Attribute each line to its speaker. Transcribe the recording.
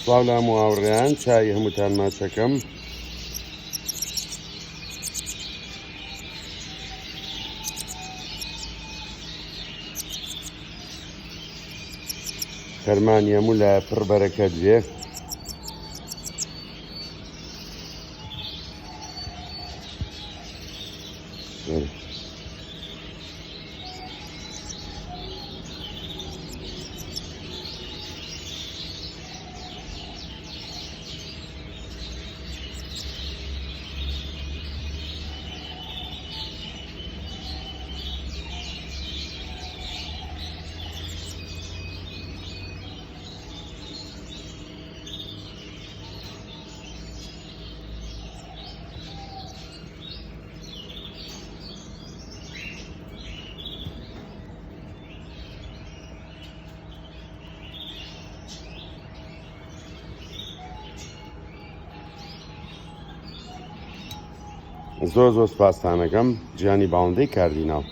Speaker 1: سڵاو لە هەموو هاوڕێیان، چای هەمووتان ماچەکەم. فەرمانی هەموو لە پڕ بەرەکەت بێ. زۆر سوپاستان دەکەم، گیانی باوەندەی کاردیناو.